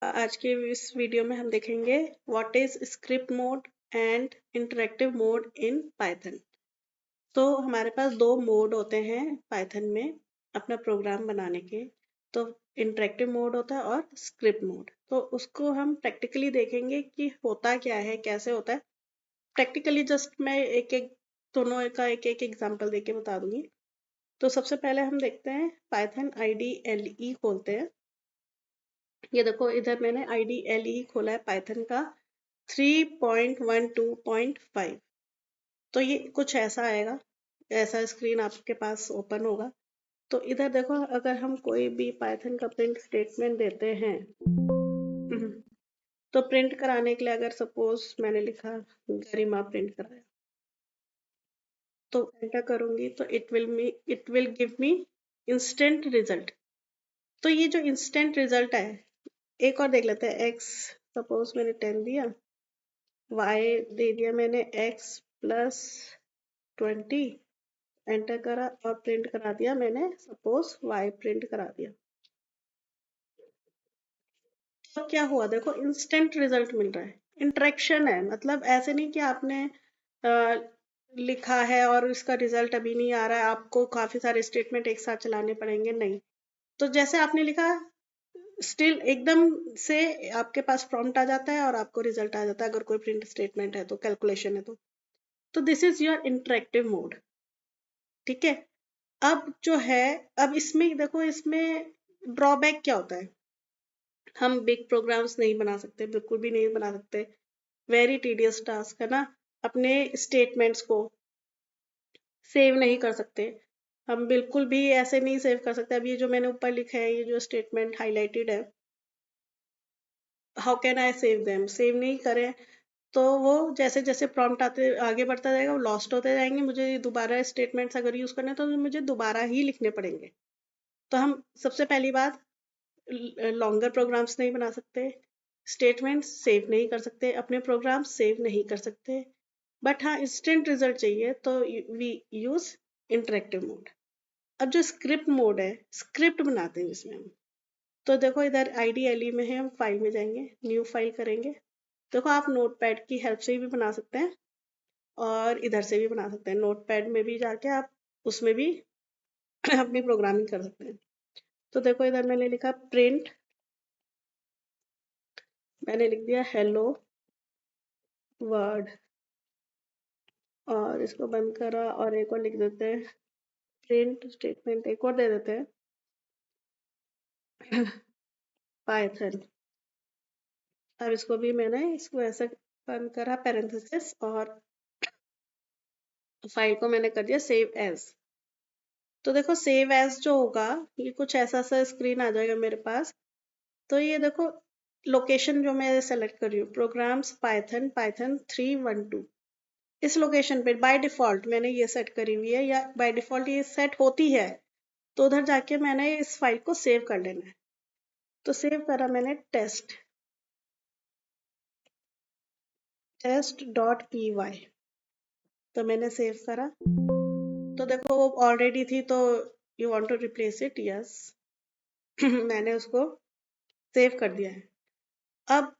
आज के इस वीडियो में हम देखेंगे what is script mode and interactive mode in Python. तो हमारे पास दो मोड होते हैं पाइथन में अपना प्रोग्राम बनाने के। तो इंटरेक्टिव मोड होता है और स्क्रिप्ट मोड। तो उसको हम प्रैक्टिकली देखेंगे कि होता क्या है, कैसे होता है। प्रैक्टिकली जस्ट मैं एक एक दोनों का एक एक एग्जांपल देके बता दूंगी। तो सबसे पहले हम देखते हैं पाइथन IDLE खोलते हैं। ये देखो इधर मैंने IDLE खोला है पाइथन का 3.12.5। तो ये कुछ ऐसा आएगा, ऐसा स्क्रीन आपके पास ओपन होगा। तो इधर देखो अगर हम कोई भी पाइथन का प्रिंट स्टेटमेंट देते हैं तो प्रिंट कराने के लिए अगर सपोज मैंने लिखा गरिमा प्रिंट कराया तो एंटर करूंगी तो it will give me instant result. तो ये जो इंस्टेंट रिजल्ट है, एक और देख लेते हैं। एक्स सपोज मैंने 10 दिया, वाई दे दिया मैंने x+20, एंटर करा और प्रिंट करा दिया मैंने सपोज वाई प्रिंट करा दिया। तो क्या हुआ देखो, इंस्टेंट रिजल्ट मिल रहा है, इंटरेक्शन है। मतलब ऐसे नहीं कि आपने लिखा है और इसका रिजल्ट अभी नहीं आ रहा है, आपको काफी सारे स्टेटमेंट एक साथ चलाने पड़ेंगे, नहीं। तो जैसे आपने लिखा स्टिल एकदम से आपके पास प्रॉम्प्ट आ जाता है और आपको रिजल्ट आ जाता है। अगर कोई प्रिंट स्टेटमेंट है तो कैलकुलेशन है तो this is your interactive mode. ठीक है। अब जो है, अब इसमें देखो, इसमें ड्रॉबैक क्या होता है। हम बिग प्रोग्राम्स नहीं बना सकते, बिल्कुल भी नहीं बना सकते। वेरी टीडियस टास्क है ना। अपने स्टेटमेंट्स को सेव नहीं कर सकते, हम बिल्कुल भी ऐसे नहीं सेव कर सकते। अब ये जो मैंने ऊपर लिखा है, ये जो स्टेटमेंट हाईलाइटेड है, how can I save them, save नहीं करें तो वो जैसे जैसे प्रॉम्प्ट आते आगे बढ़ता जाएगा वो लॉस्ट होते जाएंगे। मुझे दोबारा स्टेटमेंट्स अगर यूज करने तो मुझे दोबारा ही लिखने पड़ेंगे। तो हम सबसे पहली बात, लॉन्गर प्रोग्राम्स नहीं बना सकते, स्टेटमेंट्स सेव नहीं कर सकते, अपने प्रोग्राम सेव नहीं कर सकते। बट हाँ, इंस्टेंट रिजल्ट चाहिए तो वी यूज इंटरेक्टिव मोड। अब जो स्क्रिप्ट मोड है, स्क्रिप्ट बनाते हैं जिसमें हम। तो देखो इधर IDLE में है, हम फाइल में जाएंगे, न्यू फाइल करेंगे। देखो आप नोटपैड की हेल्प से भी बना सकते हैं और इधर से भी बना सकते हैं। नोटपैड में भी जाके आप उसमें भी अपनी प्रोग्रामिंग कर सकते हैं। तो देखो इधर मैंने लिखा प्रिंट, मैंने लिख दिया हेलो वर्ड और इसको बंद करा और एक और लिख देते हैं प्रिंट स्टेटमेंट, एक और दे देते हैं पाइथन। अब इसको भी मैंने इसको ऐसे बंद करा पैरेंथेसिस और फाइल को मैंने कर दिया सेव एज। तो देखो सेव एज जो होगा, ये कुछ ऐसा सा स्क्रीन आ जाएगा मेरे पास। तो ये देखो लोकेशन जो मैं सेलेक्ट कर रही हूँ, प्रोग्राम्स पाइथन पाइथन 312, इस लोकेशन पे बाय डिफॉल्ट मैंने ये सेट करी हुई है, या बाय डिफॉल्ट ये सेट होती है। तो उधर जाके मैंने इस फाइल को सेव कर लेना है। तो सेव करा मैंने test.py। तो मैंने सेव करा तो देखो वो ऑलरेडी थी, तो you want to replace it, yes. मैंने उसको सेव कर दिया है। अब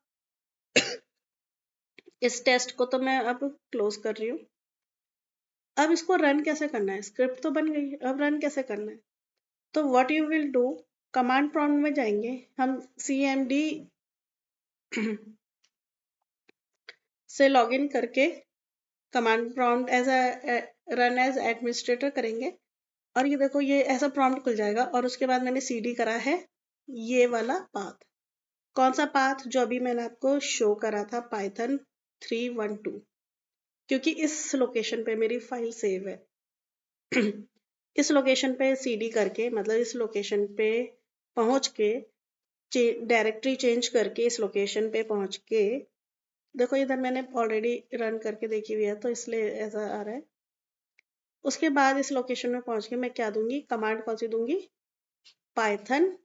इस टेस्ट को तो मैं अब क्लोज कर रही हूँ। अब इसको रन कैसे करना है, स्क्रिप्ट तो बन गई, अब रन कैसे करना है। तो what you will do, command prompt में जाएंगे हम, CMD से लॉगिन करके command prompt as run as administrator करेंगे। और ये देखो ये ऐसा प्रॉम्प्ट खुल जाएगा और उसके बाद मैंने CD करा है ये वाला पाथ। कौन सा पाथ, जो अभी मैंने आपको शो करा था पाइथन 312, क्योंकि इस लोकेशन पे मेरी फाइल सेव है। इस लोकेशन पे CD करके, मतलब इस लोकेशन पे पहुंच के, डायरेक्टरी चेंज करके इस लोकेशन पे पहुंच के, देखो इधर मैंने ऑलरेडी रन करके देखी हुई है तो इसलिए ऐसा आ रहा है। उसके बाद इस लोकेशन में पहुंच के मैं क्या दूंगी, कमांड कौन सी दूंगी, पाइथन।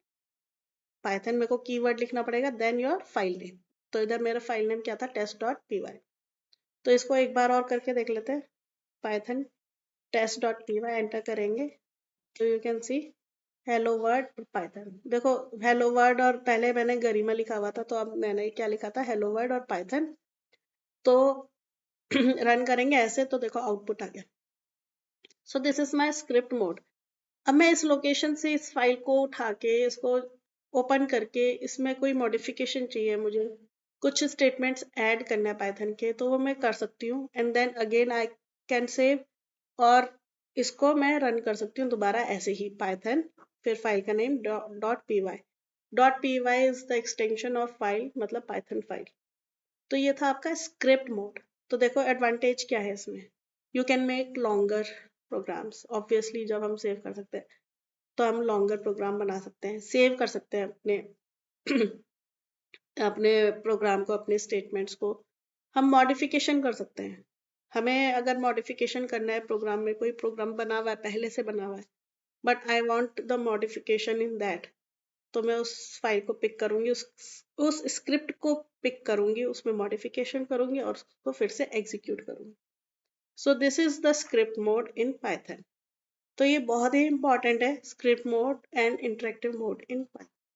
पाइथन मेरे को कीवर्ड लिखना पड़ेगा, देन योर फाइल नेम। तो इधर मेरा फाइल नेम क्या था, test.py। तो इसको एक बार और करके देख लेते हैं, पाइथन test.py एंटर करेंगे तो you can see hello word और पाइथन। देखो हेलो वर्ड और पहले मैंने गरिमा लिखा हुआ था, तो अब मैंने क्या लिखा था, हेलो वर्ड और पाइथन। तो रन करेंगे ऐसे, तो देखो आउटपुट आ गया। So this is my script mode. अब मैं इस लोकेशन से इस फाइल को उठा के इसको ओपन करके इसमें कोई मॉडिफिकेशन चाहिए मुझे, कुछ स्टेटमेंट्स ऐड करना है पाइथन के, तो वो मैं कर सकती हूँ। And then again I can save, और इसको मैं रन कर सकती हूँ दोबारा ऐसे ही पाइथन, फिर फाइल का name dot p y. Dot p y is the extension of file, मतलब पाइथन फाइल। तो ये था आपका स्क्रिप्ट मोड। तो देखो एडवांटेज क्या है इसमें, you can make longer programs. Obviously जब हम सेव कर सकते हैं तो हम लॉन्गर प्रोग्राम बना सकते हैं, सेव कर सकते हैं अपने अपने प्रोग्राम को, अपने स्टेटमेंट्स को। हम मॉडिफिकेशन कर सकते हैं। हमें अगर मॉडिफिकेशन करना है प्रोग्राम में, कोई प्रोग्राम बना हुआ है, पहले से बना हुआ है, but I want the modification in that, तो मैं उस फाइल को पिक करूंगी, उस स्क्रिप्ट को पिक करूंगी, उसमें मॉडिफिकेशन करूंगी और उसको फिर से एग्जीक्यूट करूंगी। So this is the script mode in Python. तो ये बहुत ही इंपॉर्टेंट है, script mode and interactive mode in Python.